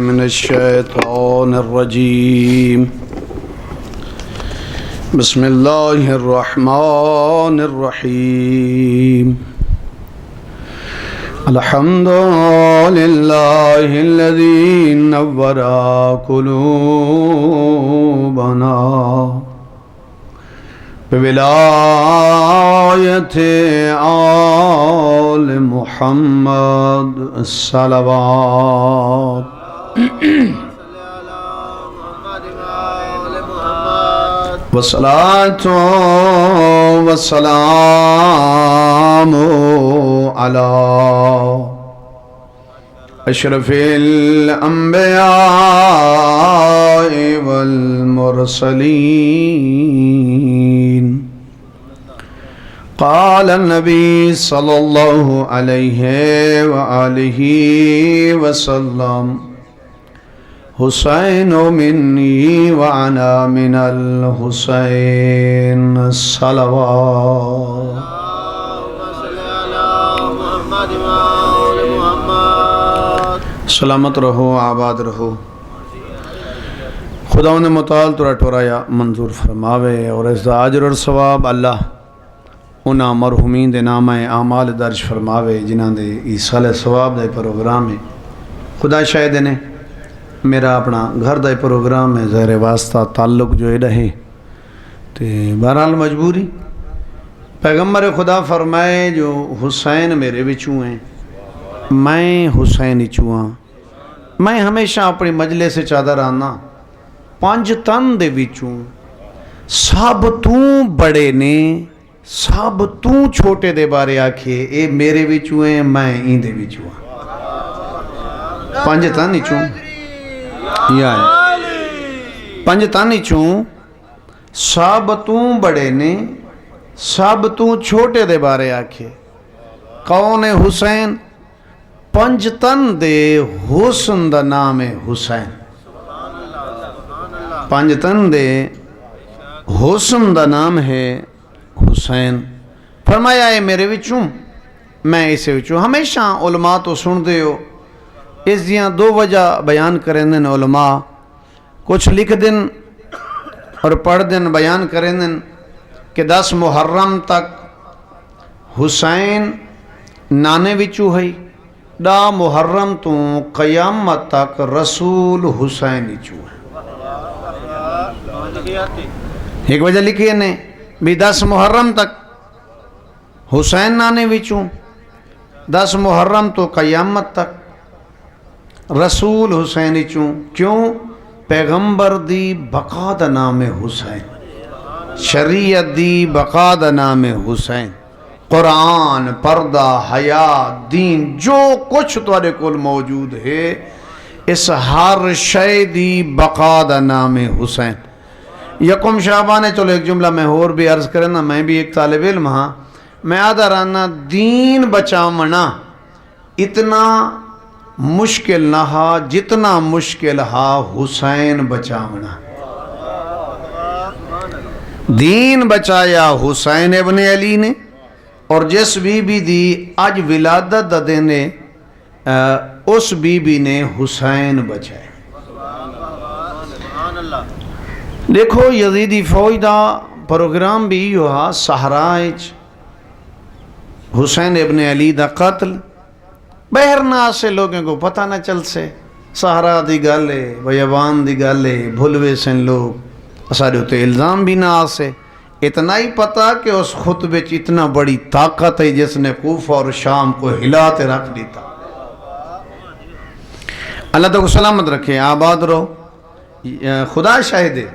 من الشيطان الرجيم. بسم الله الرحمن الرحيم. الحمد لله الذي نور قلوبنا بولایت آل محمد الصلوات. والصلاة والسلام على اشرف الانبیاء والمرسلین. قال النبی صلی اللہ علیہ وآلہ وسلم: حسین منی وانا من الحسین صلوات. سلامت رہو، آباد رہو. خداوند متعال تورا ٹورایا منظور فرماوے اور اس دا اجر اور ثواب اللہ انہاں مرحومین دے نامہ اعمال درج فرماوے جنہاں دے ایصال ثواب دے پروگرام ہے. خدا شاہد نے میرا اپنا گھر دے پروگرام میں زہر واسطہ تعلق جو ہے رہے تے بہرحال مجبوری. پیغمبر خدا فرمائے جو حسین میرے وچوں ہیں، میں حسین وچوں ہاں. میں ہمیشہ اپنی مجلس سے چادر آنا پانچ تن دے وچوں سب تو بڑے نے سب تو چھوٹے دے بارے آکھے اے میرے وچوں ہیں، میں این دے وچوں ہاں. پانچ تن وچوں یا پانچ تن وچوں سب تو بڑے نے سب تو چھوٹے دے بارے آکھے. کون ہے حسین؟ پنج تن دے حسن دا نام ہے حسین. پنج تن دے حسن دا نام ہے حسین. فرمایا ہے میرے وچوں، میں اسے وچوں. ہمیشہ علماء تو سن دے ہو، اس دیاں دو وجہ بیان کریں دن علماء. کچھ لکھ دن اور پڑھ دن بیان کریں دن کہ 10 محرم تک حسین نانے وچوں ہے، 10 محرم تو قیامت تک رسول حسین وچوں ہے. ایک وجہ لکھی ہے نے بھی 10 محرم تک حسین نانے وچوں، 10 محرم تو قیامت تک رسول حسین وچوں. کیوں؟ پیغمبر دی بقا دا نام حسین، شریعت دی بقا دا نام حسین. قرآن، پردہ، حیات، دین، جو کچھ تواڈے کول موجود ہے، اس ہر شے دی بقا دا نام حسین. یکم شعبان ہے. چلو ایک جملہ میں اور بھی عرض کرنا، میں بھی ایک طالب علم ہاں. میں آدھا رانا دین بچامنا اتنا مشکل نہ ہا جتنا مشکل ہا حسین بچامنا. دین بچایا حسین ابن علی نے، اور جس بی بی دی آج ولادت دا دینے اس بی بی نے حسین بچائے. دیکھو یزیدی فوج دا پروگرام بھی ہوا صحرائچ حسین ابن علی دا قتل. بہرنا سے لوگوں کو پتہ نہ چل سے، صحرا دی گالے بیابان دی گالے بھولوے سن لوگ سارے ہوتے الزام بھی نہ آسے. اتنا ہی پتا کہ اس خطبے چ اتنا بڑی طاقت ہے جس نے کوفہ اور شام کو ہلاتے رکھ دیتا. اللہ تو کو سلامت رکھے، آباد رہو. خدا شاہد ہے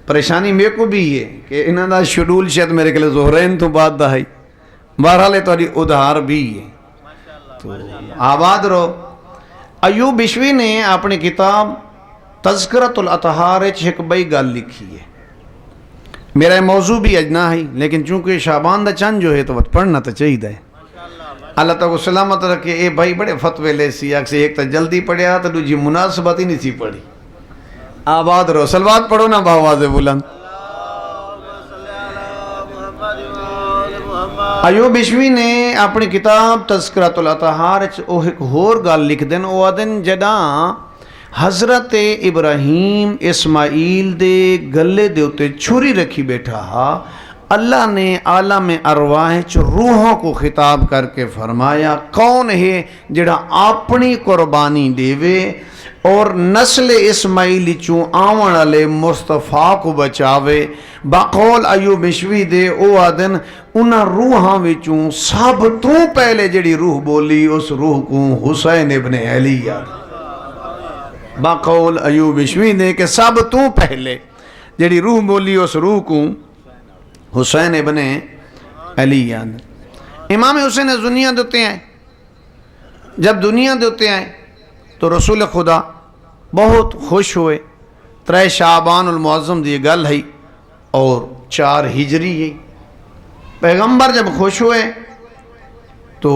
پریشانی میرے کو بھی ہے کہ انہوں دا شیڈول شاید میرے کے لئے ظہرین تو بعد دا ہے. بہرحال تو ادھار بھی ہے تو آباد رہو. ایوب بشوی نے اپنی کتاب تذکرۃ الاطہار ایک بئی گال لکھی ہے. میرا موضوع بھی اجنا ہے، لیکن چونکہ شعبان دا چند جو ہے تو پڑھنا تو چاہیے ہے. اللہ تعالیٰ کو سلامت رکھے. اے بھائی بڑے فتوے لے سی، ایک تا جلدی پڑھیا تو دوجی مناسبت ہی نہیں سی پڑھی. آباد رہو. صلوات پڑھو نا بآواز بلند. ایوب بشوی نے اپنی کتاب تذکرۃ الاطہار ایک ہور گل لکھ دین. او آدن جداں حضرت ابراہیم اسماعیل دے گلے دے اتے چھری رکھی بیٹھا ہا، اللہ نے عالم ارواح چ روحوں کو خطاب کر کے فرمایا کون ہے جڑا اپنی قربانی دیوے اور نسل اسماعیلی چوں آون والے مصطفیٰ کو بچاوے۔ بقول ایوب مشوی دے او آدن انہاں روحاں وچوں سب تو پہلے جڑی روح بولی اس روح کو حسین ابن علی یاد۔ بقول ایوب مشوی دے کہ سب تو پہلے جڑی روح بولی اس روح کو حسین ابن علی یاد۔ امام حسین دنیا دیتے ہیں، جب دنیا دیتے ہیں تو رسول خدا بہت خوش ہوئے۔ 3 شعبان المعظم دی گل ہے اور 4 ہجری ہے۔ پیغمبر جب خوش ہوئے تو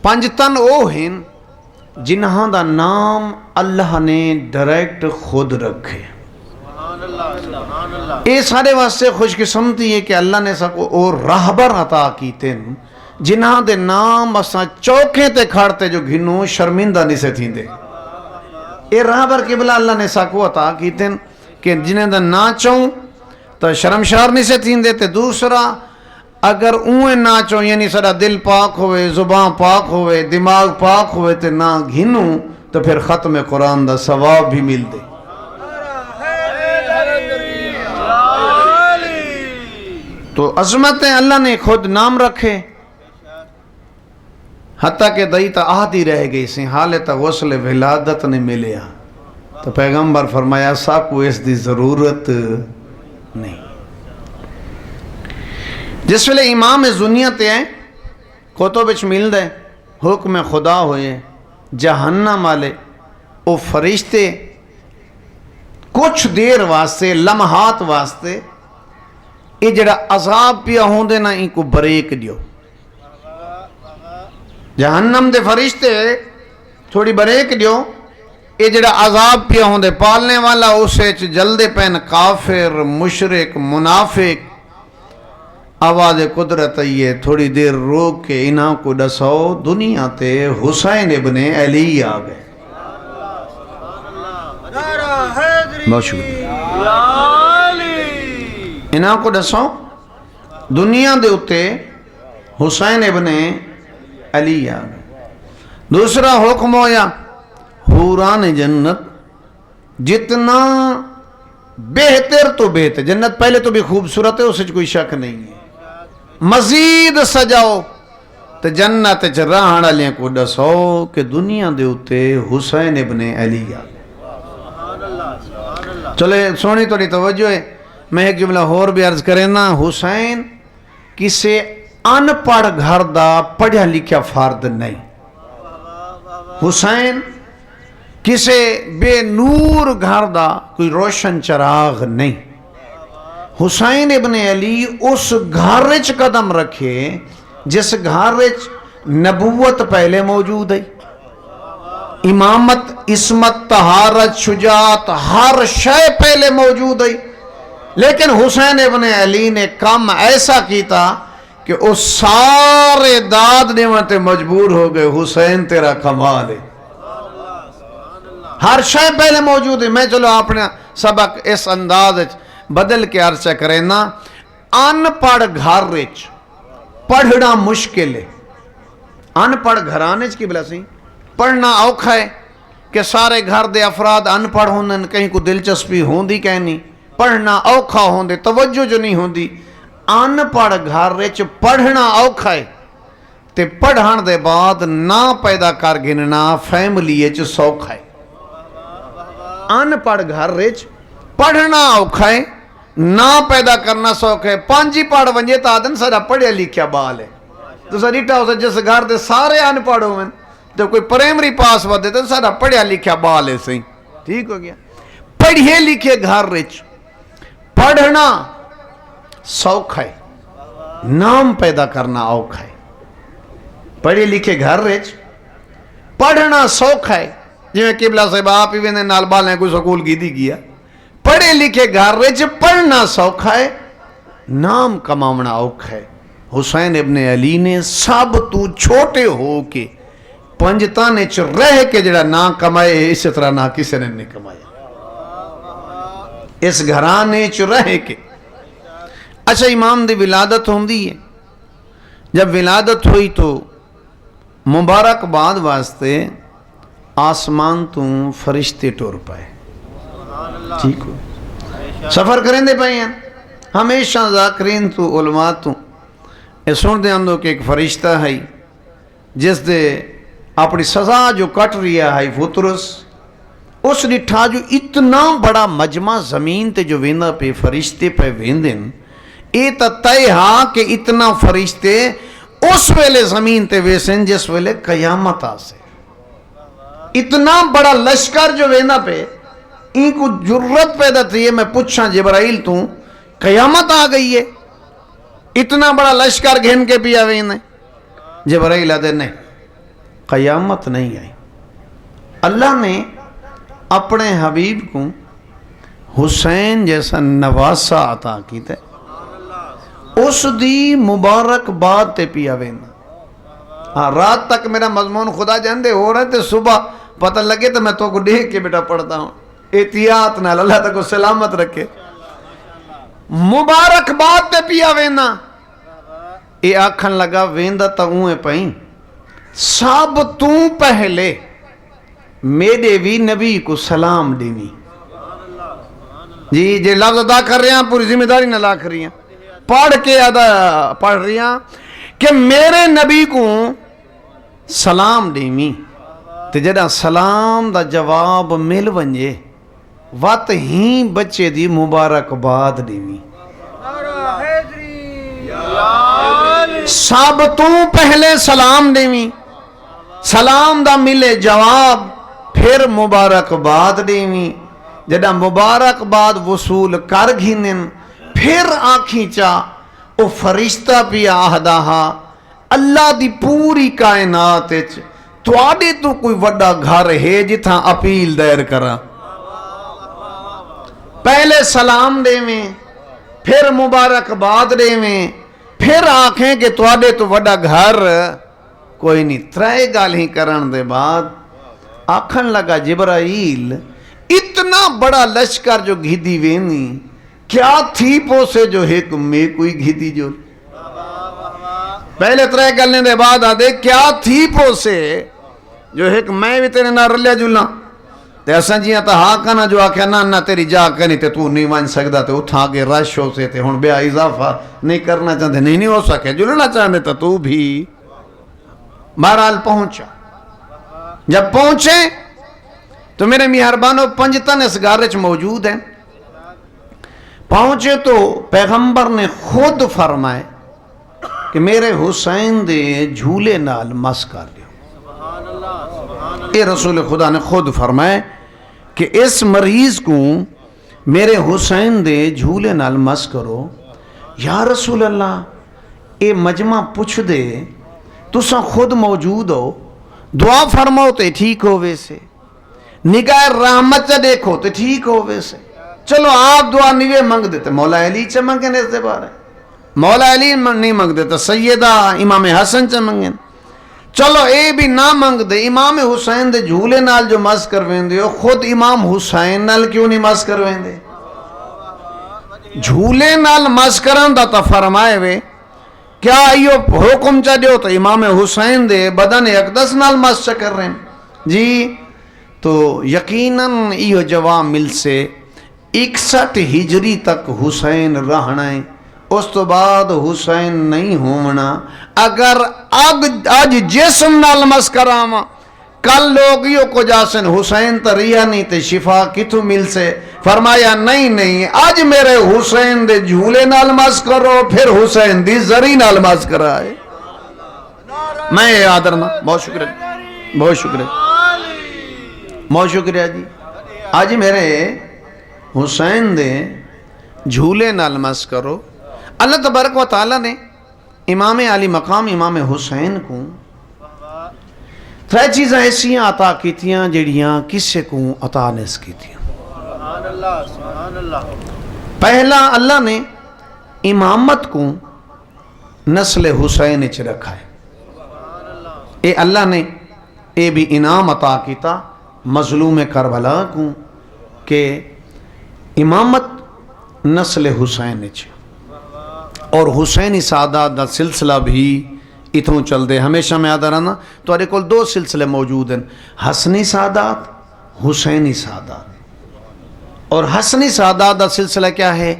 5 تن او ہیں جنہاں دا نام اللہ نے ڈائریکٹ خود رکھے۔ اے سارے واسطے خوش قسمتی ہے کہ اللہ نے سب کو اور راہبر عطا کیتے ہیں جنہاں دے نام اساں چوکھیں تے کھڑتے جو گھنوں شرمندہ نہیں سے تھیں دے۔ اے راہبر قبلہ اللہ نے ساکو عطا کیتے ہیں کہ جنہیں دا نا چاہوں تو شرمشار نہیں سے تھیں دے۔ تے دوسرا اگر اوہیں نا چاہوں یعنی سارا دل پاک ہوئے، زبان پاک ہوئے، دماغ پاک ہوئے تے نا گھنوں تو پھر ختم قرآن دا ثواب بھی مل دے۔ تو عظمتیں اللہ نے خود نام رکھے، حتیٰ کہ دئی تا آہدی رہ گئی سی حالت غسل ولادت نے ملیا تو پیغمبر فرمایا ساکو اس دی ضرورت نہیں۔ جس ویلے امام دنیا تے ہیں کتب وچ مل دے حکم خدا ہوئے جہنم والے او فرشتے کچھ دیر واسطے لمحات واسطے یہ جڑا عذاب پیا ہوندے نا ان کو بریک دیو۔ جہنم دے فرشتے تھوڑی بریک دیو، یہ جڑا عذاب پیا ہوندے پالنے والا اسے جلدے پین کافر مشرک منافق آواز قدرت یہ تھوڑی دیر روک کے انہاں کو دسو دنیا تے حسین ابن علی آ گئے۔ بہت شکریہ۔ انہاں کو دسو دنیا دے اتے حسین ابن علی آ گئے۔ دوسرا حکم ہویا حوران جنت جتنا بہتر تو بہتر، جنت پہلے تو بھی خوبصورت ہے اسے کوئی شک نہیں ہے، مزید سجاؤ تو جنت رہن والے کو دسو کہ دنیا دے اتے حسین ابن علی آ گئے۔ چلے سونی توڑی توجہ ہے، میں ایک جملہ اور بھی عرض کریں نا، حسین کسے ان پڑھ گھر دا پڑھیا لکھیا فرد نہیں، حسین کسے بے نور گھر دا کوئی روشن چراغ نہیں۔ حسین ابن علی اس گھر وچ قدم رکھے جس گھر وچ نبوت پہلے موجود ہے، امامت عصمت طہارت شجاعت ہر شے پہلے موجود ہے، لیکن حسین ابن علی نے کام ایسا کیتا کہ وہ سارے داد دیوتے مجبور ہو گئے حسین تیرا کمال ہے، ہر شے پہلے موجود ہے۔ میں چلو اپنا سبق اس انداز بدل کے عرض کریں نا، ان پڑھ گھر وچ پڑھنا مشکل ہے، ان پڑھ گھرانے کی بلا سی پڑھنا اوکھا ہے کہ سارے گھر دے افراد ان پڑھ ہوندن، کہیں کو دلچسپی ہوندی کہیں نہیں، پڑھنا اوکھا ہوندے توجہ جو نہیں ہوندی۔ ان پڑھ گھر وچ پڑھنا اوکھا ہے تے پڑھن دے بعد نہ پیدا کر گننا فیملی وچ سوکھا ہے۔ ان پڑھ گھر وچ پڑھنا اوکھا ہے نہ پیدا کرنا سوکھا ہے۔ 5 ہی پڑھ ونجے تا آدن سارا پڑھیا لکھیا بال ہے، تو سریٹا ہو جس گھر دے سارے ان پڑھ ہوئے تو کوئی پرائمری پاس ودے تو سارا پڑھیا لکھیا بال ہے، صحیح ٹھیک ہو گیا۔ پڑھیے لکھے گھر وچ پڑھنا سوکھا ہے، نام پیدا کرنا اوکھا ہے۔ پڑھے لکھے گھر وچ پڑھنا سوکھا ہے، جی میں قبلہ صاحب آپ ہی نے نال بالیں کوئی سکول کی دی گیا۔ پڑھے لکھے گھر وچ پڑھنا سوکھا ہے، نام کماونا اوکھا ہے۔ حسین ابن علی نے سب تو چھوٹے ہو کے پنجتانے چ رہ کے جڑا نہ کمائے اس طرح نہ کسی نے نہیں کمایا اس گھرانے چ رہ کے. اچھا امام دی ولادت ہوندی ہے. جب ولادت ہوئی تو مبارکباد واسطے آسمان تو فرشتے ٹور پائے. ٹھیک ہو سفر کریں دے پائے ہیں ہمیشہ ذاکرین تو علماء تو یہ سن دے اندو کہ ایک فرشتہ ہے جس دے اپنی سزا جو کٹ رہا ہے فطرس اس ڈٹھا جو اتنا بڑا مجمع زمین تے جو ویندہ پہ فرشتے پہ ویندن اے تا تے ہاں کہ اتنا فرشتے اس ویلے زمین تے ویسن جس ویلے قیامت آسے. اتنا بڑا لشکر جو ویندہ پہ ان کو جرت پیدا تھی ہے میں پوچھا جبرائیل تو قیامت آ گئی ہے اتنا بڑا لشکر گھن کے پیا ویندے. جبرائیل آدھے نہیں قیامت نہیں آئی. اللہ نے اپنے حبیب کو حسین جیسا نواسا عطا کی تے اس دی مبارک بات تے پیا ویندہ. رات تک میرا مضمون خدا جاندے ہو رہے تھے صبح پتہ لگے تو میں تو کو دیکھ کے بیٹا پڑھتا ہوں. احتیاط نال اللہ تک کو سلامت رکھے. مبارک بات تے پیا ویندہ اے آکھن لگا ویندہ تا اوئے پہیں سب تو پہلے میرے بھی نبی کو سلام دیوی. جی جی لفظ ادا کر رہے ہیں پوری ذمہ داری نہ لا کر رہی ہیں پڑھ کے پڑھ رہی ہیں کہ میرے نبی کو سلام دیوی. تو جڑا سلام دا جواب مل ونجے وات ہی بچے دی مبارکباد دیوی. سب تو پہلے سلام دیوی سلام دا ملے جواب پھر مبارکباد دیوی. جڑا مبارکباد وصول کر گھنن پھر آنکھیں چا او فرشتہ پی آہدہا اللہ دی پوری کائنات تو آڈے تو کوئی وڈا گھر ہے جتھاں اپیل دیر کرا. پہلے سلام دے میں پھر مبارکباد دے میں پھر آنکھیں کہ تو آڈے تو وڈا گھر کوئی نہیں. ترائے گال ہی کرن دے بعد آکھن لگا جبرائیل اتنا بڑا لشکر جو گھدی وینی کیا تھی پوسے جو ایک میں کوئی گھدی جو پہلے ترائے گلنے دے بعد آدھے کیا تھی پوسے جو ایک میں بھی تیرے نہ رلیا جلنا تے ایسا جیاں تا ہاں کنا جو آکھیا نہ تیری جا کنی تے تو نہیں مان سکدا تے اتھا کے رش ہو سے تے ہون بیا اضافہ نہیں کرنا چاہتے نہیں ہو سکے جلنا چاہتے تا تو بھی. بہرحال پہنچا. جب پہنچے تو میرے مہربانوں پنجتن اس گارج موجود ہیں. پہنچے تو پیغمبر نے خود فرمائے کہ میرے حسین دے جھولے نال مس کر دیو. اے رسول خدا نے خود فرمائے کہ اس مریض کو میرے حسین دے جھولے نال مس کرو. یا رسول اللہ اے مجمع پوچھ دے تساں خود موجود ہو دعا فرماؤ تے ٹھیک ہو ویسے نگاہ رحمت چا دیکھو تے ٹھیک ہو ویسے. چلو آپ دعا نہیں منگ دیتے مولا علی چا منگیں اس دے بارے مولا علی نہیں منگ دیتا سیدہ امام حسن چا منگیں. چلو اے بھی نہ منگ دے امام حسین دے جھولے نال جو مس کرویں دے خود امام حسین نال کیوں نہیں مس کرویں دے. جھولے نال مس کرن دا تا فرمائے وے کیا ایو حکم چا دیو تو امام حسین دے بدن اقدس نال مس چا کر رہے ہیں. جی تو یقیناً ایو جواب مل سے 61 ہجری تک حسین رہنا ہے اس تو بعد حسین نہیں ہونا. اگر آج جسم نال مس کراما کل لوگ یو کو جاسن حسین تریا نہیں تے شفا کتوں مل سے. فرمایا نہیں آج میرے حسین دے جھولے نال مس کرو پھر حسین دی زری نال مس کرائے. میں یاد رہنا. بہت شکریہ بہت شکریہ جی. آج میرے حسین دے جھولے نال مس کرو. اللہ تبارک و تعالیٰ نے امام علی مقام امام حسین کو ترے چیزیں ایسی عطا کی تھیاں جڑیاں کسے کو عطا نس کی تھیاں. پہلا اللہ نے امامت کو نسل حسین اچ رکھا ہے. اے اللہ نے اے بھی انعام عطا کیتا مظلوم کربلا کو کہ امامت نسل حسین چ اور حسینی سعادت دا سلسلہ بھی اتوں چل دے. ہمیشہ میں یاد رہنا تو کول دو سلسلے موجود ہیں، حسنی سعادت، حسینی سعادت. اور حسنی سعادت دا سلسلہ کیا ہے؟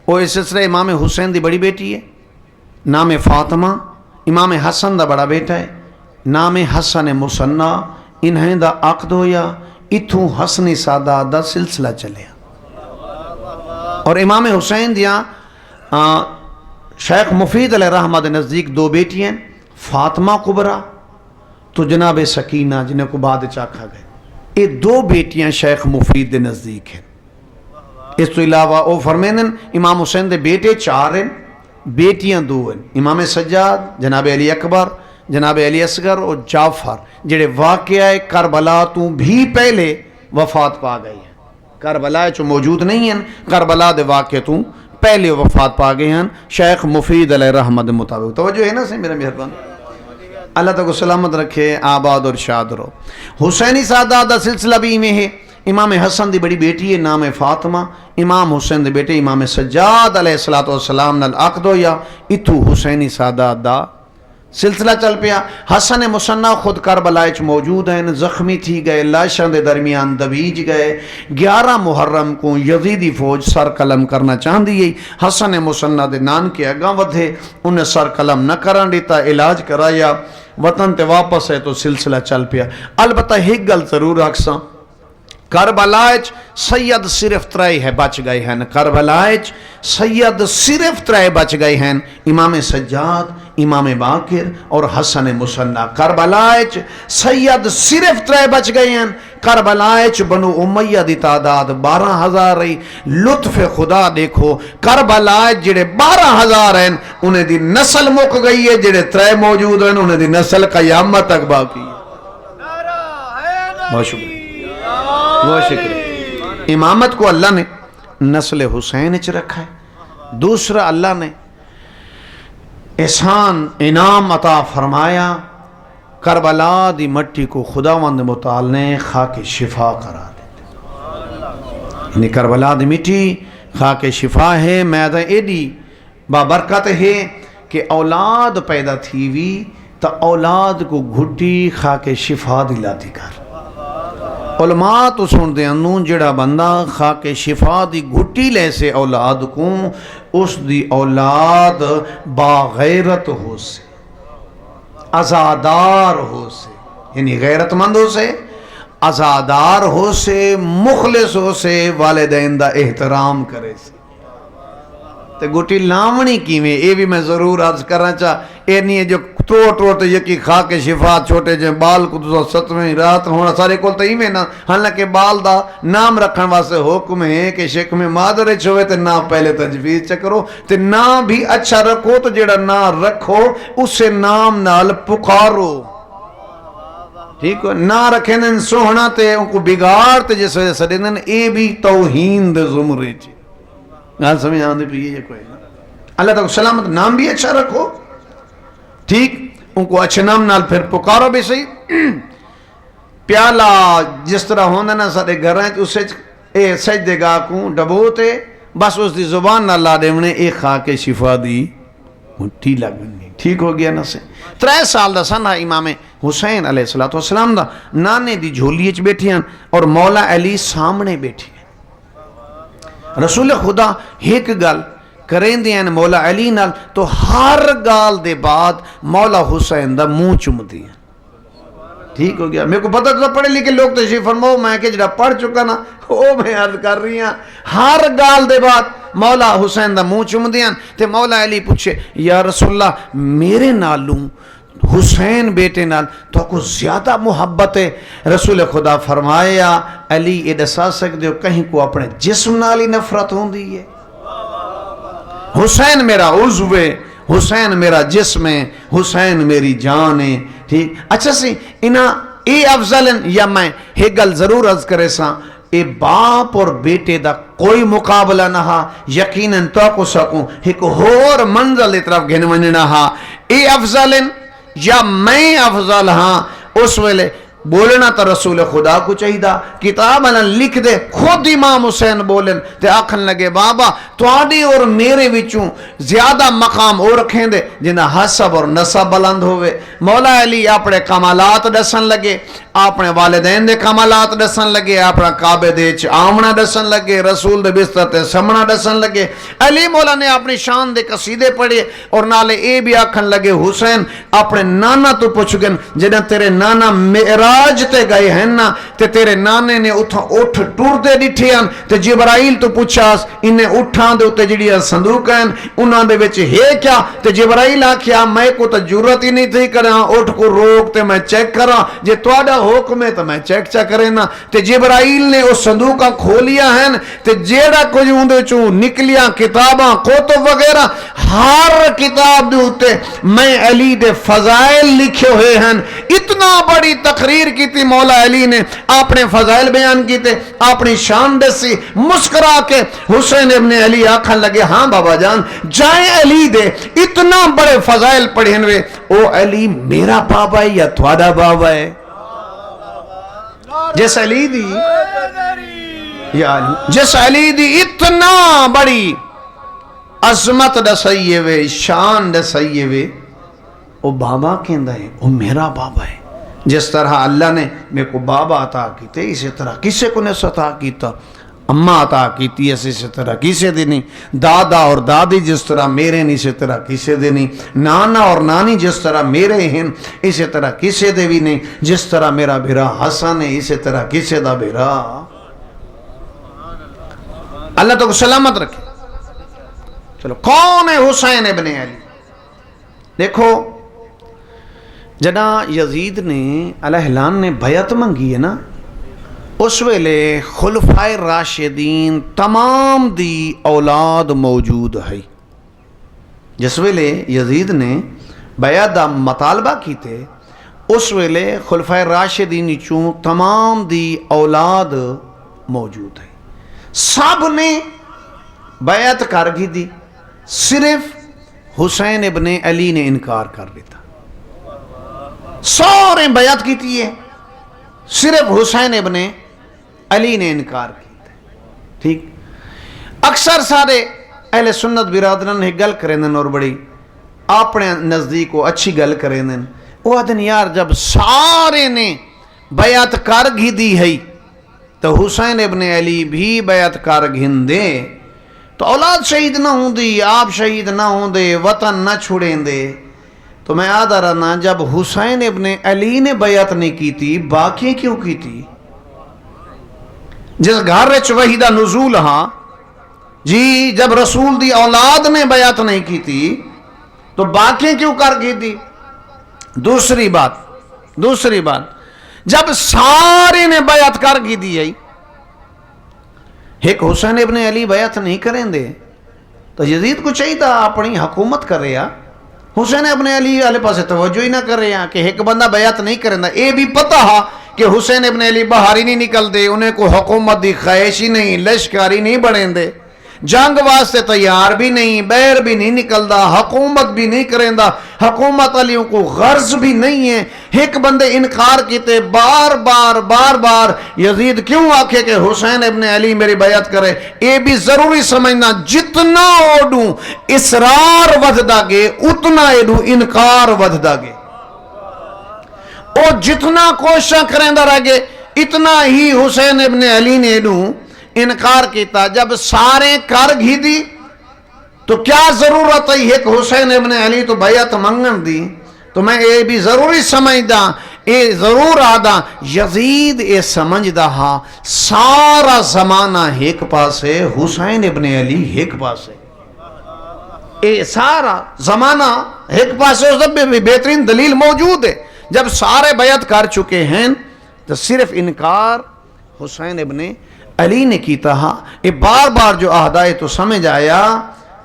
وہ اس سلسلہ امام حسین دی بڑی بیٹی ہے، نام فاطمہ. امام حسن دا بڑا بیٹا ہے، نام حسن مصنع. انہیں دا عقد ہویا، اتوں حسنی سعادت دا سلسلہ چلیا. اور امام حسین دیا شیخ مفید علیہ رحمہ دے نزدیک دو بیٹی ہیں، فاطمہ کبرا تو جناب سکینہ جنہیں کو بعد چاکھا گئے. یہ دو بیٹیاں شیخ مفید دے نزدیک ہیں. اس تو علاوہ او فرمین امام حسین دے بیٹے 4 ہیں، بیٹیاں 2 ہیں. امام سجاد، جناب علی اکبر، جناب علی اصغر اور جعفر، جڑے واقعہ کربلا تو بھی پہلے وفات پا گئی ہیں. کربلا چو موجود نہیں ہیں، کربلا دے واقعہ تو پہلے وفات پا گئے ہیں شیخ مفید علیہ رحمت مطابق. توجہ ہے نا سے میرا مہربان، اللہ تعالیٰ کو سلامت رکھے، آباد اور شاد رہو. حسینی سعادت دا سلسلہ بھی میں ہے. امام حسن دی بڑی بیٹی ہے، نام فاطمہ. امام حسین دے بیٹے امام سجاد علیہ السلام نال عقد ہویا، اتو حسینی سعادت دا سلسلہ چل پیا. حسن مصنع خود کربلا وچ موجود ہیں، زخمی تھی گئے، لاشاں دے درمیان دبیج گئے. 11 محرم کو یزیدی فوج سر قلم کرنا چاہندی ہے. حسن مصنع دے نان کے اگاں ودھے، انہیں سر قلم نہ کرن دیتا، علاج کرایا، وطن تے واپس ہے تو سلسلہ چل پیا. البتہ ایک گل ضرور رکھساں، کربلا وچ سید صرف 3 ہے بچ گئے ہیں. کربلا وچ سید صرف 3 بچ گئے ہیں، امام سجاد، امام باقر اور حسن مصنع. کربلا وچ سید صرف 3 بچ گئے ہیں. کربلا وچ بنو امیہ دی تعداد 12,000 رہی. لطف خدا دیکھو، کربلا وچ جڑے 12,000 ہیں انہیں دی نسل مک گئی ہے، جڑے 3 موجود ہیں انہیں دی نسل قیامت تک باقی ہے. بہت شکریہ، بہت شکریہ. امامت کو اللہ نے نسل حسین چ رکھا ہے. دوسرا اللہ نے احسان انعام عطا فرمایا، کربلا دی مٹی کو خداوند متعال نے خاک شفا قرار دیتے. یعنی کربلا دی مٹی خاک شفا ہے. میدہ ایڈی بابرکت ہے کہ اولاد پیدا تھی وی تا اولاد کو گھٹی خاک شفا دلاتی کر. علماء تو سن دے انہوں جڑا بندہ خاک شفا دی گھٹی لے سے اولاد کو، اس دی اولاد باغیرت ہو سے، ازادار ہو سے، یعنی غیرت مند ہو سے، ازادار ہو سے، مخلص ہو سے، والدین دا احترام کرے سے. تے گھٹی لامنی کی میں اے بھی میں ضرور عرض کرنا چاہ، اے نہیں ہے جو ٹوٹ یکی خاک شفا چھوٹے جائیں بال کو 7ویں رات ہونا سارے کول تو ہی میں نا. حالانکہ بال دا نام رکھن واسے حکم ہے کہ شک میں مادر چھوئے تے نام پہلے تجویز چکرو، تے نام بھی اچھا رکھو، تو جڑا نام رکھو اسے نام نال پکارو. ٹھیک ہے، نہ رکھیں ان سوہنا تے ان کو بگاڑ تے جس وجہ سے دن اے بھی توہین دے زمرے چی. نال سمجھ آندے پہ یہ کوئی نا. اللہ تعالیٰ سلامت نام بھی اچھا رکھو، ٹھیک، ان کو اچھے نام نال پھر پکارو بھی صحیح. پیالہ جس طرح ہونا نا سارے گھر ہیں اسے اے سجدے گاہ کو ڈبوتے بس اس دی زبان نہ لا دے انہیں ایک خاک شفا دی مٹھی لگنی. ٹھیک ہو گیا نا سے. 3 سال دا سن امام حسین علیہ السلام دا نانے دی جھولی اچ بیٹھی ہیں اور مولا علی سامنے بیٹھی ہیں. رسول خدا ایک گل کریں دیں مولا علی نال تو ہر گال دے بعد مولا حسین دا منہ چم دیا. ٹھیک ہو گیا. میرے کو پتہ تو پڑھے لکھے لوگ تشریف فرماؤ، میں کہ جڑا پڑھ چکا نا وہ میں عرض کر رہی ہوں. ہر گال دے بعد مولا حسین دا منہ چم دیا. تے مولا علی پوچھے یا رسول اللہ میرے نالوں حسین بیٹے نال تو کو زیادہ محبت ہے؟ رسول خدا فرمایا علی یہ دسا سکتے ہو کہیں کو اپنے جسم نال ہی نفرت ہوندی ہے؟ حسین میرا عضو ہے، حسین میرا جسم ہے، حسین میری جان ہے. ٹھیک. اچھا سی انہاں اے افضل ہیں یا میں ایک گل ضرور عرض کرے ساں، اے باپ اور بیٹے دا کوئی مقابلہ نہ ہا. یقیناً تو کو سکوں ایک اور منزل طرف گھن وننا ہا. اے افضل ہیں یا میں افضل ہاں، اس ویلے بولنا تو رسول خدا کو چاہیے، کتاب لکھ دے، خود امام حسین بولن تے آکھن لگے بابا تواڈی اور میرے وچوں زیادہ مقام اور رکھیں دے جنہ حسب اور نسب بلند ہوئے۔ مولا علی اپنے کمالات دسن لگے، اپنے والدین دے کمالات دسن لگے، اپنا کعبے دے وچ آمنا دسن لگے، رسول دے بستر تے سمنا دسن لگے۔ علی مولا نے اپنی شان دے قصیدے پڑھے اور نالے اے بھی آکھن لگے حسین اپنے نانا تو پوچھ گن جنہ تیرے نانا معراج تے گئے ہیں نا تے تیرے نانے نے اتھا اٹھ ٹور دے ڈٹھے ہیں تے جبرائیل تو پوچھاس انہیں اٹھان دے اتے جڑی صندوق ہیں انہاں دے وچ ہے کیا؟ تے جبرائیل آکھیا میں کو تو ضرورت ہی نہیں تھی کرا، اٹھ کو روک تے میں چیک کرا، جے تواڈا حکم ہے تو میں چیک کرے نا۔ تے جبرائیل نے اس صندوقاں کھولیا ہیں تے جیڑا کچھ اندے چوں نکلیا کتاباں کتب وغیرہ ہر کتاب دے اتے میں علی دے فضائل لکھے ہوئے ہیں۔ اتنا بڑی تقریر کی تھی مولا علی نے، اپنے فضائل بیان کیتے، اپنی شان دسی، مسکرا کے حسین ابن علی آکھن لگے ہاں بابا جان جائیں علی دے اتنا بڑے فضائل پڑھیں ہوئے، او علی میرا بابا ہے یا تھوڑا بابا ہے؟ جس علی دی یا علی جس علی دی اتنا بڑی عظمت دسائیے وے، شان دسائیے وے، او بابا کہندہ ہے، او میرا بابا ہے۔ جس طرح اللہ نے میرے کو بابا عطا کیتے اسی طرح کسے کو نس عطا کیتا، اماں عطا کیتی اسی طرح کسے دے نہیں، دادا اور دادی جس طرح میرے نہیں اسی طرح کسے دے نہیں، نانا اور نانی جس طرح میرے ہیں اسی طرح کسے دے بھی نہیں، جس طرح میرا بھیرا حسن ہے اسی طرح کسے دا بھیرا۔ اللہ تو کو سلامت رکھے۔ چلو کون ہے حسین ابن علی؟ دیکھو جنا یزید نے علیہلان نے بیعت منگی ہے نا، اس ویلے خلفائے راشدین تمام دی اولاد موجود ہے۔ جس ویلے یزید نے بیعت دا مطالبہ کیتے اس ویلے خلفائے راشدین چوں تمام دی اولاد موجود ہے، سب نے بیعت کر گی دی، صرف حسین ابن علی نے انکار کر لیتا۔ سارے بیعت کی تھی ہے، صرف حسین ابن علی نے انکار کیتا۔ ٹھیک، اکثر سارے اہل سنت برادران نے گل کریں دن اور بڑی اپنے نزدیک کو اچھی گل کریں دن، وہ دن یار جب سارے نے بیعت کر گھی دی ہے تو حسین ابن علی بھی بیعت کر گھن دے تو اولاد شہید نہ ہوں دی، آپ شہید نہ ہوں دے، وطن نہ چھوڑیں دے۔ تو میں آدھا رہنا جب حسین ابن علی نے بیعت نہیں کی تھی باقی کیوں کی تھی؟ جس گھر وچ وحی دا نزول ہاں جی، جب رسول دی اولاد نے بیعت نہیں کی تھی تو باقی کیوں کر گئی تھی؟ دوسری بات جب سارے نے بیعت کر گئی دی ہے، ایک حسین ابن علی بیعت نہیں کریں دے تو یزید کو چاہیے تھا اپنی حکومت کر رہا، حسین ابن علی والے پاسے توجہ ہی نہ کر رہے ہیں کہ ایک بندہ بیعت نہیں کریں دا۔ اے بھی پتہ ہا کہ حسین ابن علی باہر ہی نہیں نکل دے، انہیں کو حکومت دی خواہش ہی نہیں، لشکاری نہیں بڑھیں دے، جنگ واسطے تیار بھی نہیں، بیر بھی نہیں نکل دا، حکومت بھی نہیں کریں دا، حکومت علیوں کو غرض بھی نہیں ہے۔ ایک بندے انکار کیتے بار بار یزید کیوں آکھے کہ حسین ابن علی میری بیعت کرے؟ اے بھی ضروری سمجھنا جتنا اوڈوں اسرار ودھ دا گے اتنا ایڈوں انکار ودھ دا گے، اور جتنا کوشش کریں دا رہ گے اتنا ہی حسین ابن علی نے ایڈوں انکار کیتا۔ جب سارے کر گھی دی تو کیا ضرورت ہے ایک حسین ابن علی تو بیعت منگن دی؟ تو میں یہ بھی ضروری سمجھدا، یہ ضرور آدھا یزید یہ سمجھدا ہاں سارا زمانہ ایک پاسے، حسین ابن علی ایک پاسے، یہ سارا زمانہ ایک پاسے، اس دب بھی بہترین دلیل موجود ہے۔ جب سارے بیعت کر چکے ہیں تو صرف انکار حسین ابن علی نے کیتا ہاں۔ یہ بار جو آہدائے تو سمجھ آیا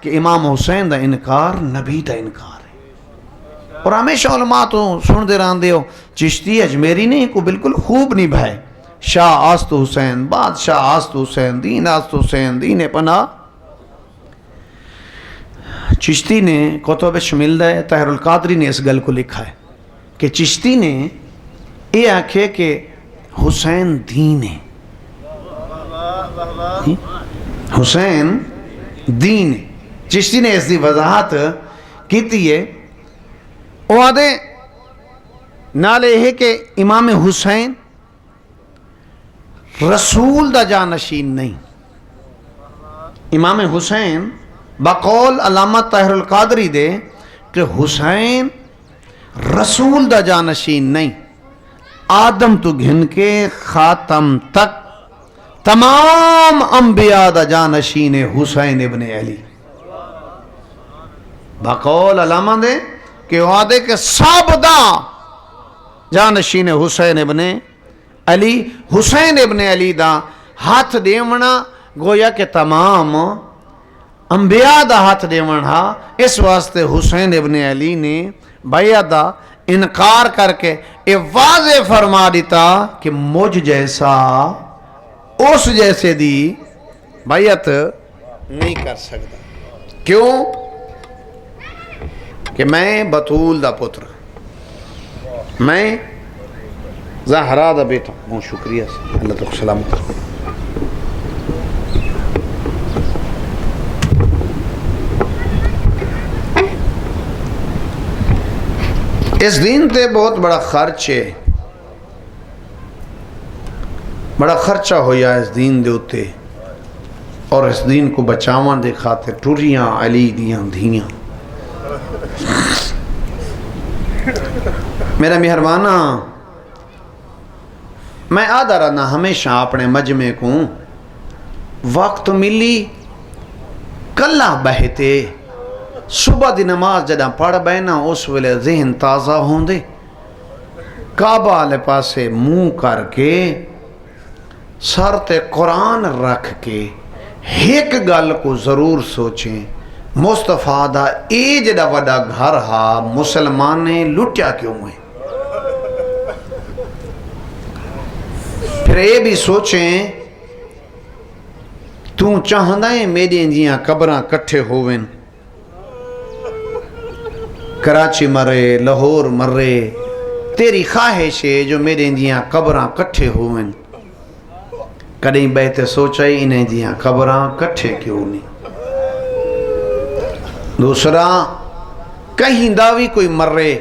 کہ امام حسین دا انکار نبی دا انکار ہے۔ اور ہمیشہ علماء تو سن دے رہاں دے ہو چشتی اجمیری نہیں کو بالکل خوب نہیں بھائے، شاہ آست حسین، بادشاہ آست حسین، دین آست حسین، دین پناہ۔ چشتی نے کتب شمل ہے، طاہر القادری نے اس گل کو لکھا ہے کہ چشتی نے یہ آکھے کہ حسین دین ہے، حسین دین ہے۔ چشتی نے اس دی وضاحت کیتی ہے، وہ آدھے نالے ہے کہ امام حسین رسول دا جانشین نہیں۔ امام حسین بقول علامہ طاہر القادری دے کہ حسین رسول دا جانشین نہیں، آدم تو گھن کے خاتم تک تمام انبیاء دا جانشین حسین ابن علی۔ بقول علامہ دے کہ وہ آدھے کہ سب دا جانشین حسین ابن علی، حسین ابن علی دا ہاتھ دیونا گویا کہ تمام انبیاء دا ہاتھ دیونا، اس واسطے حسین ابن علی نے بیعت دا انکار کر کے یہ واضح فرما دیتا کہ مجھ جیسا اس جیسے دی بیعت نہیں کر سکتا۔ کیوں؟ کہ میں بطول دا پتر، میں زہرا دا بیٹا۔ بہت شکریہ، اللہ تعالیٰ سلامت۔ اس دین تے بہت بڑا خرچ ہے، بڑا خرچہ ہویا اس دین دے اتے، اور اس دین کو بچاوان دے خاطر ٹوریاں علی دیاں دھیاں۔ میرا مہربانہ، میں آدھا رہنا ہمیشہ اپنے مجمع کو وقت ملی کلہ بہتے، صبح دی نماز جدہ پڑھ بینا اس ویلے ذہن تازہ ہوں دے، کعبہ والے پاسے منہ کر کے سر تے قرآن رکھ کے ایک گل کو ضرور سوچیں، مصطفیٰ دا اے جڑا وڈا گھر ہا مسلمانے لٹیا کیوں ہے؟ پھر یہ بھی سوچیں تو چاہندہ ہے میری جیاں قبراں کٹھے ہوئیں، کراچی مرے، لاہور مرے، تیری خواہش ہے جو میرے جیاں قبراں کٹھے ہوئیں، کدیں بیٹھے سوچائی انہیں جیاں قبراں کٹھے کیوں نہیں؟ دوسرا، کہیں داوی کوئی مرے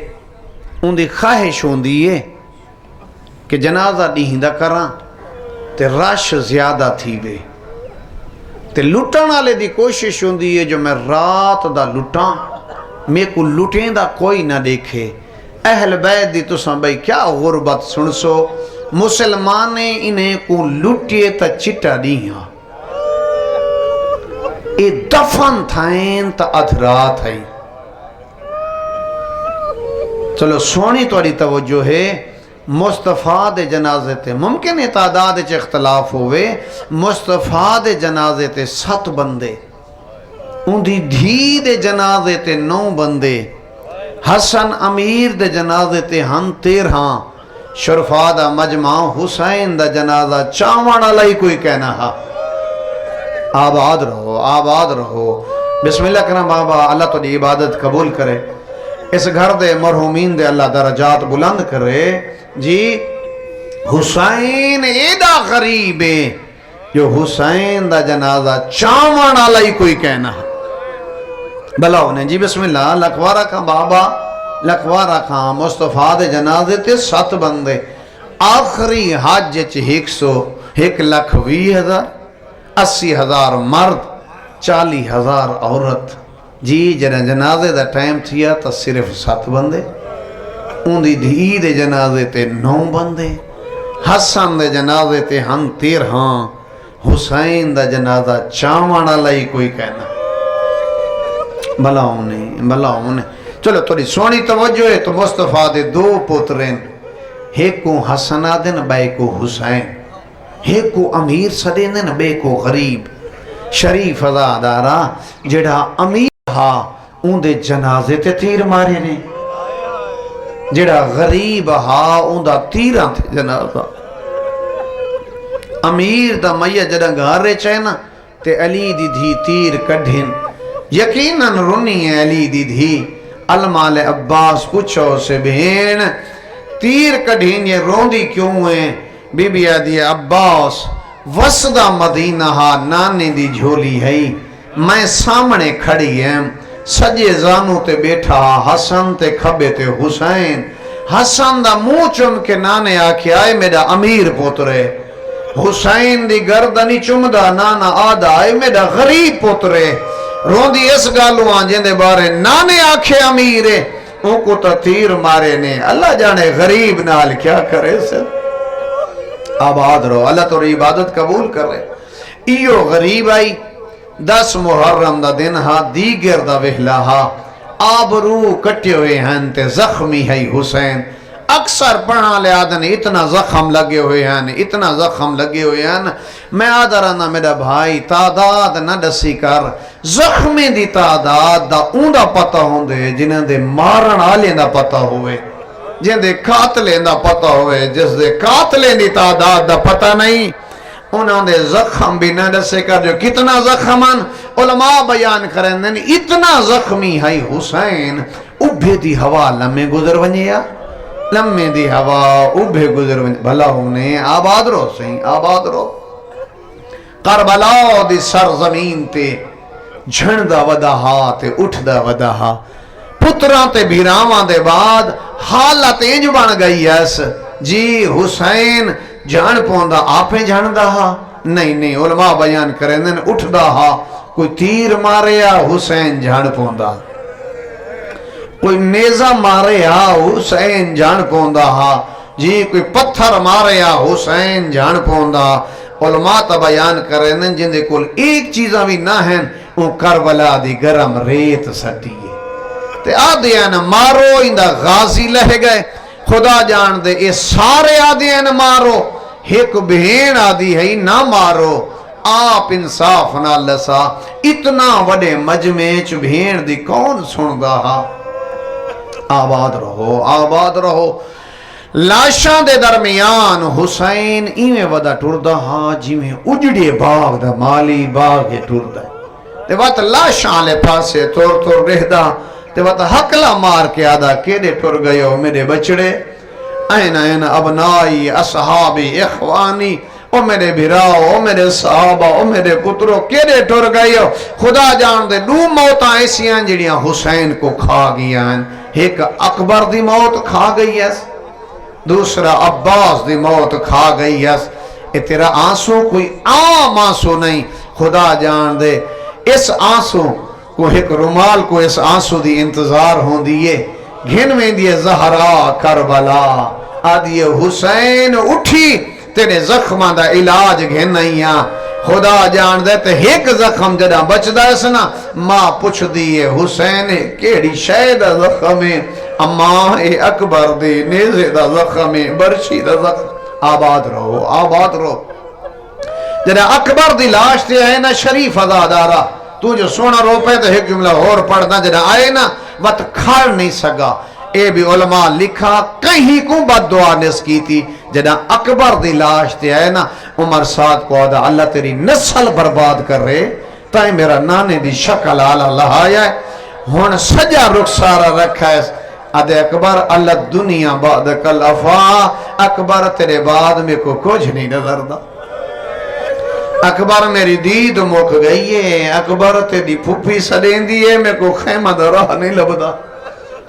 ان دی خواہش ہوندی ہے کہ جنازہ ڈیہندہ کراں تے رش زیادہ تھی وے، تے لٹن والے دی کوشش ہوندی ہے جو میں رات دا لٹاں، میں کو لٹیں دا کوئی نہ دیکھے۔ اہل بیت دی تساں بھئی کیا غربت سنسو، مسلمانے انہیں کو لٹیے تا چٹا دیہاں، اے دفن تھائیں تا ادھرات ہیں۔ چلو سونی توڑی توجہ ہے، مصطفیٰ دے جنازے تے ممکن ہے تعداد چ اختلاف ہوئے، مصطفیٰ دے جنازے تے 7 بندے، ان دی دھی دے جنازے تے 9 بندے، حسن امیر دے جنازے تے ہن 13، شرفا دا مجمع حسین دا جنازہ چاوان علیہ کوئی کہنا ہے۔ آباد رہو، آباد رہو۔ بسم اللہ کرنا بابا، اللہ تو دی عبادت قبول کرے، اس گھر دے مرحومین دے اللہ درجات بلند کرے۔ جی حسین ایدہ غریب ہے جو حسین دا جنازہ چاوان علیہ کوئی کہنا ہے۔ بھلا انہیں جی بسم اللہ، لکھوارہ کا بابا، لکھوارہ کا مصطفیٰ دے جنازے تے 7 بندے، آخری حج 1,20,000 80,000 مرد 40,000 عورت۔ جی جنہیں جنازے دا ٹائم تھیا تا صرف 7 بندے، ان دی دھی دے جنازے تے 9 بندے، حسن دے جنازے تے ہن 13، حسین دا جنازہ چاوان علیہ کوئی کہنا۔ بھلا انہیں چلو تھوڑی سونی توجہ ہے تو مصطفیٰ دے 2 پوترین، ایک کو حسن آدن بے کو حسین، ایک کو امیر سدین بے کو غریب۔ شریف ازادارا جڑا امیر ہا ان دے جنازے تے تیر مارے نے، جڑا غریب ہا ان دا تیران تے جنازہ۔ امیر دا میہ جڑا گھارے چاہنا تے علی دی دھی تیر کڑھن، یقیناً رونی ہے علی دی دھی۔ المال عباس پوچھو سے بہن تیر کڑھیں یہ روندی کیوں ہیں؟ بی بی آدھی عباس وسدہ مدینہ ہا نانے دی جھولی ہے، میں سامنے کھڑی ہیں، سجے زانو تے بیٹھا حسن تے کھبے تے حسین، حسن دا منہ چم کے نانے آکھے آئے میرا امیر پوترے، حسین دی گردنی چمدہ نانا آدھا آئے میرا غریب پوترے، روندی اس گالو آنجیں دے بارے نانے آکھے امیرے، ان کو تا تیر مارے نے، اللہ جانے غریب نال کیا کرے سے، آباد رہو، اللہ تو عبادت قبول کر رہے، ایو غریب آئی، 10 محرم دا دن ہا دیگر دا وحلا ہا، آبرو کٹے ہوئے ہیں تے زخمی ہے حسین، اکثر پڑھا لے آدھن اتنا زخم لگے ہوئے ہیں، اتنا زخم لگے ہوئے ہیں، میں آدھا رہنا میرا بھائی تعداد نہ دسی کر، زخمی دی تعداد دا اون دا پتہ ہوں دے جنہیں دے مارن آلیں دا پتہ ہوئے، جن دے قاتلیں دا پتہ ہوئے، جس دے قاتلیں دی تعداد دا پتہ نہیں، انہوں نے زخم بھی نہ دسے کر جو کتنا زخمان علماء بیان کریں دیں اتنا زخمی ہے حسین، ابھے دی ہوا لمحے گزر ونیا، لمحے دی ہوا ابھے گزر ونیا، بھلا ہونے آباد رو سہیں آباد رو، کربلا دی سرزمین تے جھندا ودہا تے اٹھدا ودہا، پتران تے بھیراواں دے بعد حالت انج بن گئی ایس، جی حسین جان پوندا آپیں جان دا ہا، نہیں علماء بیان کریں دیں اٹھ دا ہا، کوئی تیر مارے یا حسین جان پوندا، کوئی نیزہ مارے یا حسین جان پوندا ہا، جی کوئی پتھر مارے یا حسین جان پوندا، علماء تا بیان کریں دیں جن دے کل ایک چیزاں بھی نہ ہیں، وہ کربلا دی گرم ریت سٹیے، تے آدھیاں مارو اندہ غازی لہ گئے، خدا جان دے اے سارے آدھیاں مارو، ایک بہین آدھی ہے نہ مارو، آپ انصاف نہ لسا، اتنا وڈے مجمع چ بہین دی کون سن دا ہا، آباد رہو آباد رہو، لاشاں دے درمیان حسین ایویں ودا ٹردا ہا جیویں اجڑے باغ دا مالی باغ کے ٹردا، تے وقت لاشاں لے پاسے تور رہدا، تے وقت حقلا مار کے آدھا کیڑے ٹر گئے ہو میرے بچڑے، این ابنائی اصحابی اخوانی، او میرے بھراؤ، او میرے صحابہ، او میرے پتروں کیڑے ٹر گئے ہو، خدا جان دے 2 موتاں ایسی ہیں جڑیاں حسین کو کھا گیا ہیں، ایک اکبر دی موت کھا گئی ہے، دوسرا عباس دی موت کھا گئی ہے، اے تیرا آنسو کوئی عام آنسو نہیں، خدا جان دے اس آنسو کو ایک رومال کو اس آنسو دی انتظار ہوں دیئے، گھن میں دیئے زہرا کربلا، آدھیے حسین اٹھی تیرے زخمہ دا علاج گھن نہیں آ، خدا جان دے تے ایک زخم جڑا بچ دا اسنا، ماں پوچھ دیئے حسین کیڑی شاید زخمیں، اماں اے اکبر دے نیزے دا زخمیں، برشی دا زخم، آباد رہو، جڑا اکبر دی لاش تے ہے نا شریف ازادارہ، تو جو سونا رو پہ تو ایک جملہ اور پڑھنا جڑا آئے نا وقت کھاڑ نہیں سکا، اے بھی علماء لکھا کہیں کو بد دعا نس کی تھی، جڑا اکبر دی لاش تے آئے نا عمر سعد کو آدھا اللہ تیری نسل برباد کر رہے، تائیں میرا نانے دی شکل آلہ لہایا ہے، ہون سجا رخسارہ رکھا ہے، آدھے اکبر اللہ دنیا بعد کل افا، اکبر تیرے بعد میں کو کچھ نہیں نظر دا، اکبر میری دید مک گئی ہے، اکبر تیری پھوپی سدین دیئے میں کو خیمہ دا راہ نہیں لبدا،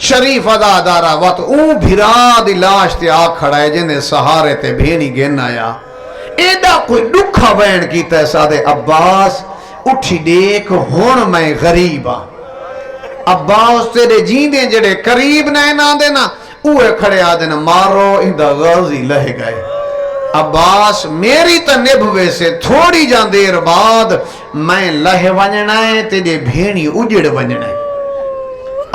شریف ازادارہ وقت اون بھرا دی لاش تے آ کھڑا ہے جنہیں سہارے تے بھینی گن آیا، ایڈا کوئی دکھا بین کیتا ہے سادے عباس، اٹھی دیکھ ہون میں غریبا، عباس تیرے جیندے جڑے قریب نہ نہ دینا، اوہ کھڑے آدھنا مارو اندہ غازی لہ گئے، عباس میری تا نبھوے سے تھوڑی جان دیر بعد میں لہ ونجنا ہے تیرے بھینی اجڑ ونجنا ہے،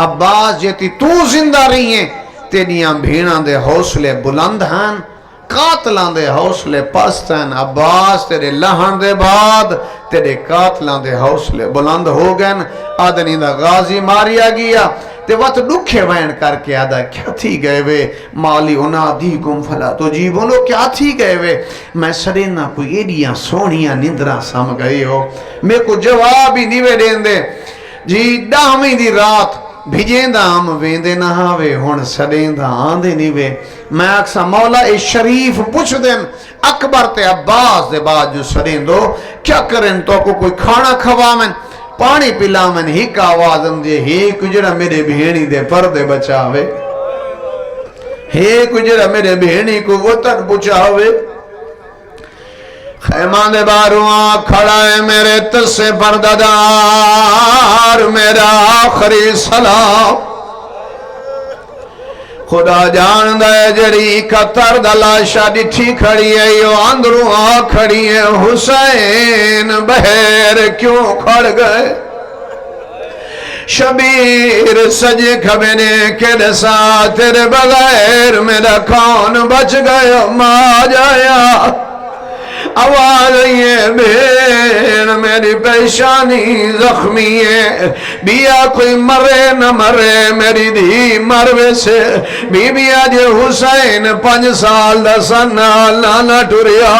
عباس جیتی تو زندہ رہی ہیں تیریاں بھیناں دے حوصلے بلند ہیں، قاتلان دے حوصلے پست ہیں، عباس تیرے لہن دے بعد تیرے قاتلان دے حوصلے بلند ہو گئے، آدھنی دا غازی ماریا گیا، تے وقت دکھے وین کر کے آدھا کیا تھی گئے وے، مالی انا دی کم فلا تو جی بولو کیا تھی گئے وے، میں سرینا کوئی ایڈیاں سونیاں نندرہ سم گئے ہو، میں کو جواب ہی نیوے دین دے، جی ڈاہمیں دی رات بھیجیں دا ہم ویندے نہ ہاوے ہون سڑیں دا آندے نیوے، میں اکسا مولا اے شریف پوچھ دیں اکبر تے عباس دے بعد جو سرین دو کیا کریں تو کوئی کھانا کھوامن پانی پلامن ہی کا آوازن دے ہی کجڑا میرے بھیڑی دے پردے بچاوے ہی کجڑا میرے بھیڑی کو وطن بچاوے خیمان دے باروان کھڑا ہے میرے تسے پرددار میرا آخری سلام خدا جان دے جڑی کتر دلاشا ڈٹھی کھڑی ہے یو اندروں آ کھڑی ہے حسین بہر کیوں کھڑ گئے شبیر سجے کھبنے کے دسا تیرے بغیر میرا کون بچ گئے ماں جایا آواز یہ بین میری پیشانی زخمی ہے بیا کوئی مرے نہ مرے میری دھی مروے سے بی بیا جے حسین 5 سال دا سنہ لانا ٹوریا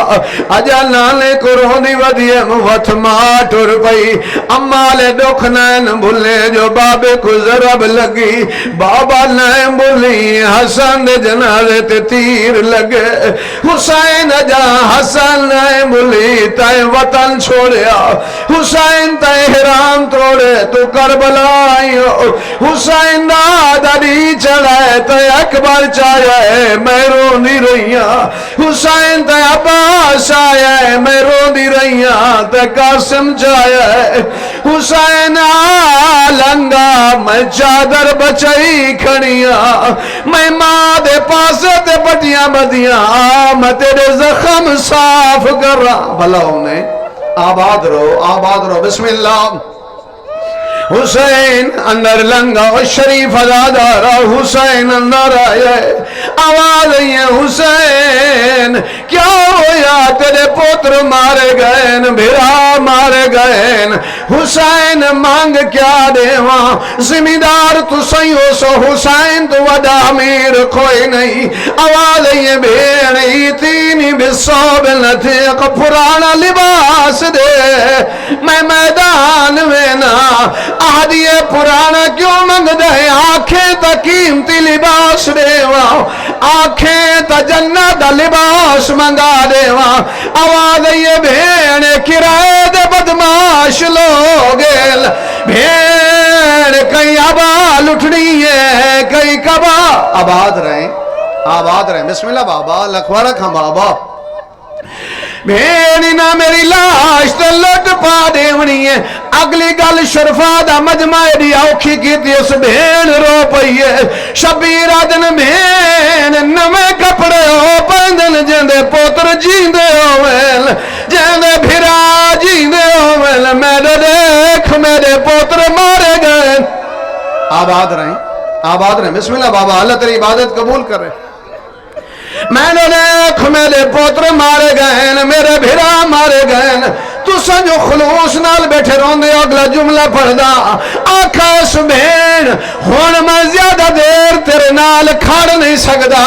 اجا لانے کو رونی ودیے موت ماں ٹور پئی اماں لے دکھنین بھولے جو بابے کو ضرب لگی بابا نائم بھولی حسن دے جنازے تے تیر لگے حسین اجا حسن بولی تائیں وطن چھوڑیا حسین تائیں حرام توڑے تو کربلا آئیو حسین دادی چڑھائے تائیں اکبر چاہے میں رو دی رہیاں حسین تائیں عباس آیا ہے میں رو دی رہیاں تائیں قاسم چاہے حسین آلنگا میں چادر بچائی کھڑیاں میں ماں دے پاسے تے پٹیاں بدیاں میں تیرے زخم صاف کر رہا بھلا انہیں آباد رو بسم اللہ حسین اندر لنگا و شریف ازادارا حسین اندر آئے آواز یہ حسین کیا ہویا تیرے پوتر مارے گئن بھرا مارے گئن حسین مانگ کیا دیواں زمیندار تو سیو سو حسین تو وڈا امیر کوئی نہیں آواز یہ بھیڑی تینی بصوب لطیق پرانا لباس دے میں میدان میں نا آدھیے پرانا کیوں منگ دے آنکھیں تا قیمتی لباس دیوا آنکھیں تا جنت لباس منگا دیوا آواز یہ بھیڑ کرائے دے بدماش لوگل بھیڑ کئی آباد اٹھنی ہے کئی کبا آباد رہیں بسم اللہ بابا لکھوا رکھا بابا بھیڑی نہ میری لاش تو لٹ پا دیونی ہے اگلی گل شرفا دا مجمع دی اوکھی کی تھی اس بھیڑ رو پئی ہے شبیر آدن بھیڑ نمے کپڑے ہو پندن جندے پوتر جیندے ہوئل جندے بھرا جیندے ہوئل میرے دیکھ میرے پوتر مارے گئے آباد رہیں بسم اللہ بابا اللہ تیری عبادت قبول کر رہے میں نے دیکھ میرے پوتر مارے گئے میرے بھرا مارے گئے تو سنجو خلوص نال بیٹھے رون دے اگلا جملہ پڑھ دا آکھا اس بھین ہون میں زیادہ دیر تیرے نال کھاڑ نہیں سکدا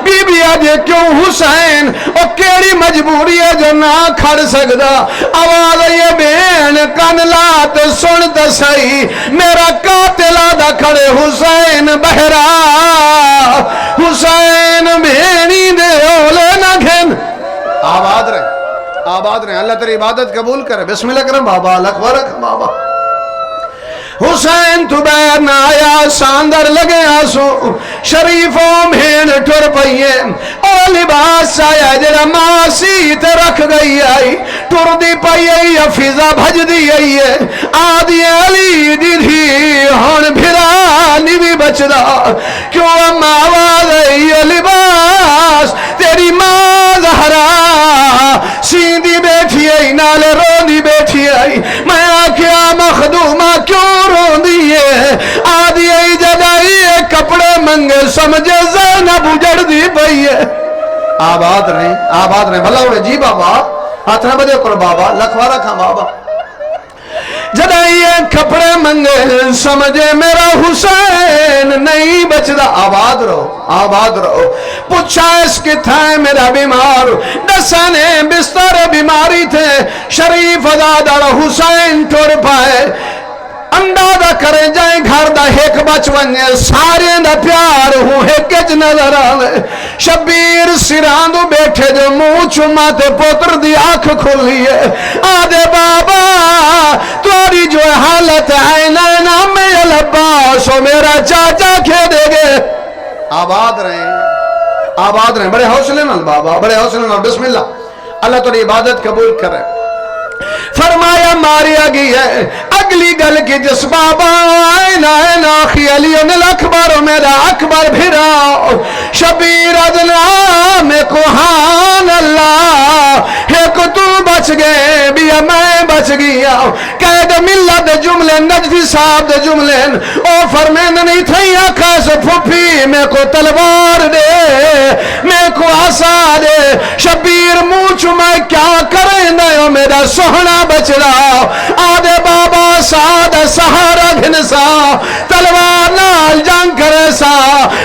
بی بی آجے کیوں حسین او کیڑی مجبوری ہے جو نہ کھاڑ سکدا آواز یہ بھین کن لات سنت سہی میرا قاتل آدھا کھڑے حسین بہرا حسین بھینی دے اولے نہ گھن آباد رہے اللہ تیری عبادت قبول کرے بسم اللہ کرم بابا لکھوا رکھ بابا حسین تو بیر نہ آیا ساندر لگے آسو شریفوں بھین ٹر پئیے او لباس آیا جرا ماسی تے رکھ گئی آئی ٹر دی پئیے یا فضا بھج دی آئیے آدھی علی دی دھی ہون بھرا نیوی بچدا کیوں اما آواز آئی لباس تیری ماں زہرا سیندی بیٹھی آئی نالے روندی بیٹھی آئی میں آکھیا مخدومہ کیوں روندی ہے آدھی آئی جدائی کپڑے منگے سمجھے زینب اجڑ دی پئی ہے آباد رہیں بھلا ہوئے جی بابا ہاتھ نہ بدے کر بابا لکھوا رکھا بابا جدائی کپڑے منگے سمجھے میرا حسین نہیں بچدا آباد رہو پوچھا اس کی تھا میرا بیمار دسانے بستر بیماری تھے شریف ازادہ حسین ٹور پائے اندازہ کرے جائیں گھر دا ایک بچ ونجے سارے دا پیار ہوں ایک نظر آوے شبیر سراندو بیٹھے جو منہ چما تے پتر دی آنکھ کھولیے آدھے بابا تمہاری جو حالت ہے نام میں العباس ہو میرا چاچا کھیدے گے. آباد رہیں بڑے حوصلے نال بابا بڑے حوصلے نال. بسم اللہ اللہ تو عبادت قبول کرے. فرمایا ماریا گئی ہے. اگلی گل کی جس بابا این آخی علی الاکبر میرا اکبر بھیرا شبیر ادنا میں کوہان اللہ ایک تو بچ گئے بیا میں بچ گیا. قید ملت دے جملے نجفی صاحب دے جملے او فرمین نہیں تھئی آقا سے پھوپی میں کو تلوار دے میں کو عصا دے. شبیر منہ چمائے کیا کریں نئے میرا سوہنا بچ رہا آدھے بابا ساد سہارا گھنسا تلوار نال جنگ کرے سا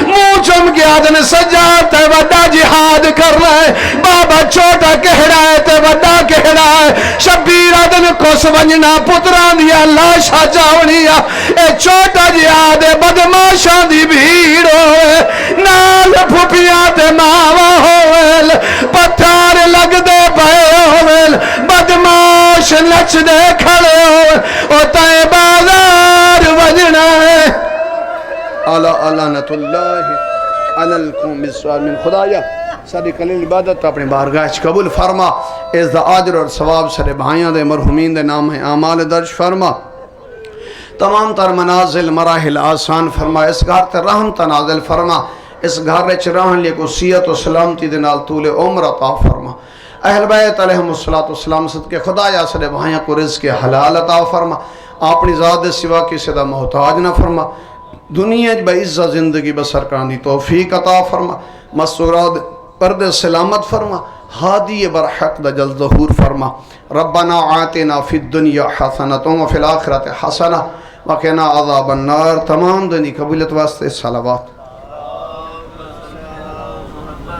منہ چم گیا دن سجاد تے وڈا جہاد کر رہے بابا چھوٹا کہڑا ہے تے وڈا کہڑا ہے. شبیر آدن کو سونجنا پتران دیا لاشا جاونیا اے چھوٹا جہاد بدماشان دی بھیڑ ہوئے نال پھوپیاں تے ماوا ہوئے پتھار لگ دے پائے ہوئے بدماش لچ دے کھڑے ہوئے او تائے بازار وجنا ہے. لعنت اللہ علی القوم الظالمین. خدایا ساری قلیل عبادت اپنے بارگاہ قبول فرما. اس دا اجر اور ثواب سارے بھائیاں دے مرحومین دے نام ہے اعمال درج فرما. تمام تر منازل مراحل آسان فرما. اس گھر تے رحم تنازل فرما. اس گھر وچ رہن لے کو صحت و سلامتی دے نال طول عمر عطا فرما. اہل بیت علیہم السلام صدقے خدایا سارے بھائیاں کو رزق حلال عطا فرما. اپنی ذات دے سوا کسی دا محتاج نہ فرما. دنیا بعزت زندگی بسر کرنے توفیق عطا فرما. مسورات پردے سلامت فرما. ہادی برحق دا جل ظہور فرما. ربنا آتنا فی الدنیا حسنۃ وفی الآخرۃ حسنہ وقنا عذاب النار. تمام دنی قبولیت واسطے صلوات.